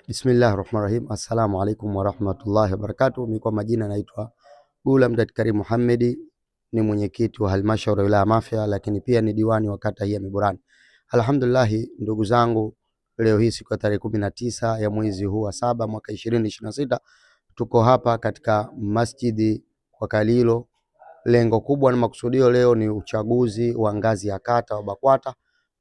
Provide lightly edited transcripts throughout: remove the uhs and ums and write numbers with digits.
Bismillahirrahmanirrahim. Assalamu alaikum warahmatullahi wabarakatuh. Mimi kwa majina naitwa Ghulam Karim Muhammad, ni mwenyekiti wa halmashauri ya wilaya Mafia, lakini pia ni diwani wa kata hii ya Miburani. Alhamdulillah, ndugu zangu, leo hii siku ya tarehe 19 ya mwezi huu wa 7 mwaka 2026 tuko hapa katika masjidi wa Kalilo. Lengo kubwa na makusudio leo ni uchaguzi wa ngazi ya kata wa BAKWATA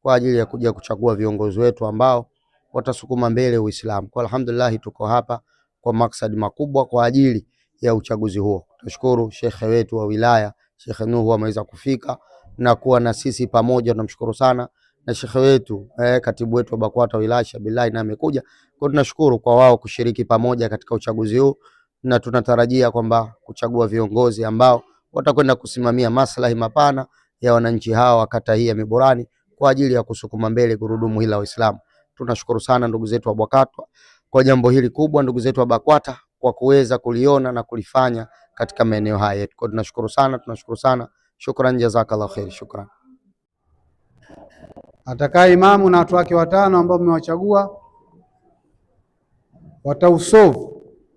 kwa ajili ya kuja kuchagua viongozi wetu ambao watasukuma mbele Uislamu. Kwa alhamdulillah tuko hapa kwa maksadi makubwa kwa ajili ya uchaguzi huo. Tunashukuru shekhe wetu wa wilaya, Sheikh Nuhu, ameweza kufika na kuwa na sisi pamoja. Tunamshukuru sana na shekhe wetu katibu wetu wa BAKWATA wilaya Shabillahi na amekuja. Kwa tunashukuru kwa wao kushiriki pamoja katika uchaguzi huu, na tunatarajia kwamba kuchagua viongozi ambao watakwenda kusimamia maslahi mapana ya wananchi hawa wa kata hii ya Miburani kwa ajili ya kusukuma mbele gurudumu hili la Uislamu. Tunashukuru sana ndugu zetu wa BAKWATA kwa jambo hili kubwa, ndugu zetu wa BAKWATA kwa kuweza kuliona na kulifanya katika maeneo haya yetu. Kwa tunashukuru sana. Shukran, jazakallahu khair. Shukran. Atakaa imamu na watu wake watano ambao mmewachagua,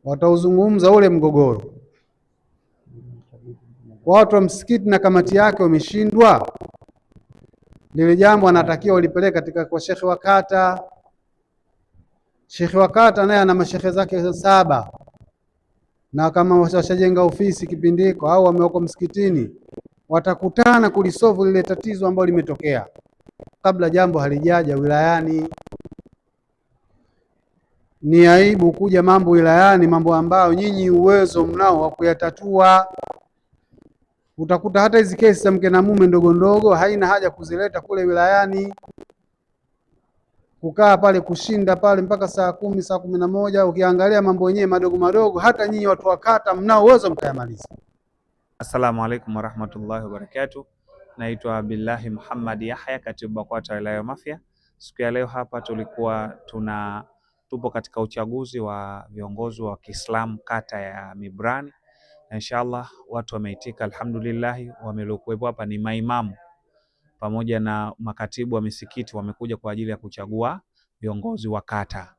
watauzungumza ule mgogoro. Watu wa msikiti na kamati yake wameshindwa, lile jambo anatakiwa ulipeleke katika kwa shekhe wa kata. Shekhe wa kata naye ana mashekhe zake 7, na kama washajenga ofisi kipindiko au wamewako msikitini, watakutana kulisolve lile tatizo ambalo limetokea kabla jambo halijaja wilayani. Ni aibu kuja mambo wilayani, mambo ambayo nyinyi uwezo mnao wa kuyatatua. Utakuta hata hizi kesi za mke na mume ndogo ndogo haina haja kuzileta kule wilayani, kukaa pale kushinda pale mpaka saa 10 saa 11. Ukiangalia mambo yenyewe madogo madogo, hata nyinyi watu wa kata mnao uwezo mkayamaliza. Assalamu alaikum warahmatullahi wabarakatuh. Naitwa Billahi Muhammad Yahya, katibu BAKWATA wilaya Mafia. Siku ya leo hapa tupo katika uchaguzi wa viongozi wa Kiislamu kata ya Miburani. Inshallah watu wameitika, alhamdulillah. Wamelokuwepo hapa ni maimamu pamoja na makatibu wa misikiti, wamekuja kwa ajili ya kuchagua viongozi wa kata.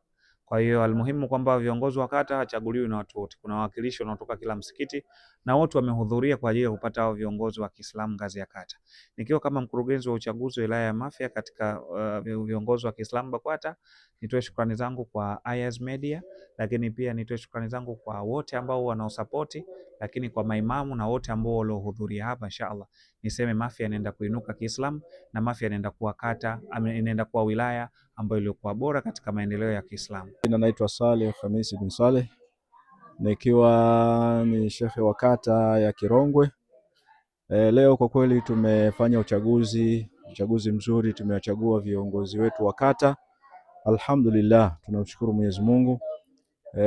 Kwa hiyo almuhimu kwamba viongozi wa kata hachaguliwi na watu wote, kuna wawakilishi wanaotoka kila msikiti na wote wamehudhuria kwa ajili ya kupata hao viongozi wa Kiislamu ngazi ya kata. Nikiwa kama mkurugenzi wa uchaguzi wa wilaya ya Mafia katika viongozi wa Kiislamu BAKWATA, nitoe shukrani zangu kwa Ayaz Media, lakini pia nitoe shukrani zangu kwa wote ambao wanaosapoti, lakini kwa maimamu na wote ambao waliohudhuria hapa. Inshallah niseme Mafia inaenda kuinuka Kiislamu na Mafia inaenda kuwa kata, inaenda kuwa wilaya ambayo ilikuwa bora katika maendeleo ya Kiislamu. Naitwa Saleh Khamisi bin Saleh, nikiwa ni shekhe wa kata ya Kirongwe. Leo kwa kweli tumefanya uchaguzi mzuri, tumewachagua viongozi wetu wa kata. Alhamdulillah, tunamshukuru Mwenyezi Mungu.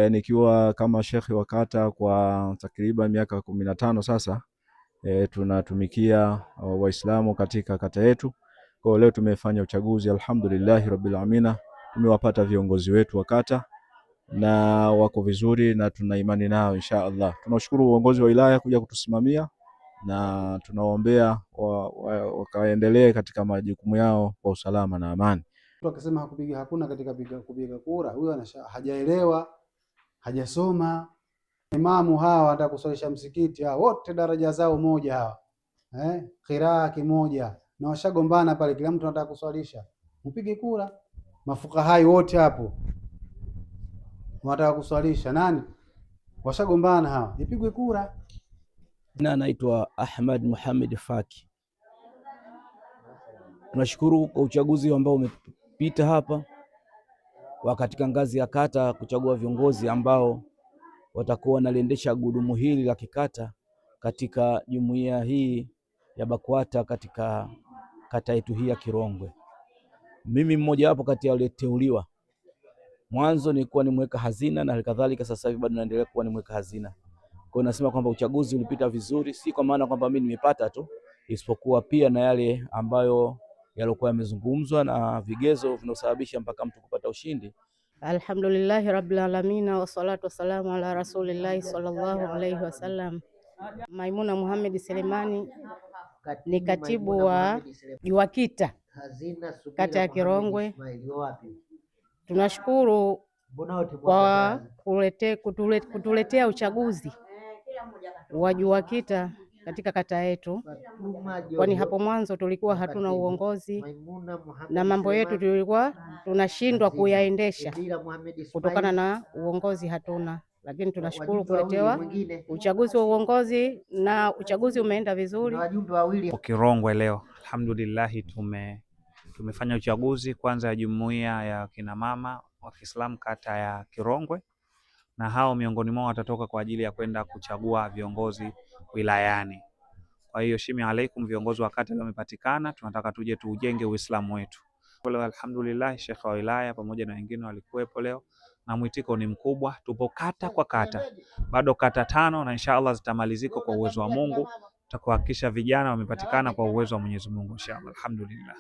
Nikiwa kama shekhe wa kata kwa takriban miaka 15 sasa, tunatumikia Waislamu katika kata yetu. Kwa leo tumefanya uchaguzi, alhamdulillah rabbil alamin. Tumewapata viongozi wetu wa kata na wako vizuri na tuna imani nao insha Allah. Tunashukuru uongozi wa wilaya kuja kutusimamia na tunawaombea wakaendelee katika majukumu yao kwa usalama na amani. Mtu akisema hakuna katika kupiga kura, huyo hajaelewa, hajasoma. Imamu hawa wanataka kuswalisha msikiti, hawa wote daraja zao moja hawa, qiraa kimoja, na washagombana pale, kila mtu anataka kuswalisha. Mpige kura. Mafukahai wote hapo wanataka kuswalisha, nani? Washagombana hawa, ipigwe kura. Na naitwa Ahmad Muhammad Faki. Tunashukuru kwa uchaguzi ambao umepita hapa wa katika ngazi ya kata, kuchagua viongozi ambao watakuwa wanaliendesha gurudumu hili la kikata katika jumuiya hii ya BAKWATA katika kata yetu hii ya Kirongwe. Mimi mmoja wapo kati ya walioteuliwa. Mwanzo nilikuwa ni mweka hazina na kadhalika, sasa hivi bado naendelea kuwa ni mweka hazina. Kwa hiyo nasema kwamba uchaguzi ulipita vizuri, si kwa maana kwamba mimi nimepata tu, isipokuwa pia na yale ambayo yalikuwa yamezungumzwa na vigezo vinosababisha mpaka mtu kupata ushindi. Alhamdulillah rabbil alamin, wa salatu wassalamu ala rasulillah sallallahu alaihi wasallam. Maimuna Muhammad Selemani ni katibu wa Juwakita kata ya Kirongwe. Tunashukuru kwa kutuletea uchaguzi wa JUAKITA katika kata yetu, kwani hapo mwanzo tulikuwa hatuna uongozi na mambo yetu tulikuwa tunashindwa kuyaendesha kutokana na uongozi hatuna, lakini tunashukuru kuletewa uchaguzi wa uongozi na uchaguzi umeenda vizuri. Kirongwe leo alhamdulillah tumefanya uchaguzi kwanza ya jumuiya ya kina mama wa Kiislamu kata ya Kirongwe, na hao miongoni mwao watatoka kwa ajili ya kwenda kuchagua viongozi wilayani. Kwa hiyo shimi alaikum, viongozi wa kata leo wamepatikana, tunataka tuje tuujenge Uislamu wetu. Leo alhamdulillah Sheikh wa wilaya pamoja na wengine walikuwepo leo na mwitiko ni mkubwa. Tupo kata kwa kata, bado kata 5 na inshallah zitamalizika kwa uwezo wa Mungu. Tutakuhakikisha vijana wamepatikana kwa uwezo wa Mwenyezi Mungu inshallah. Alhamdulillah.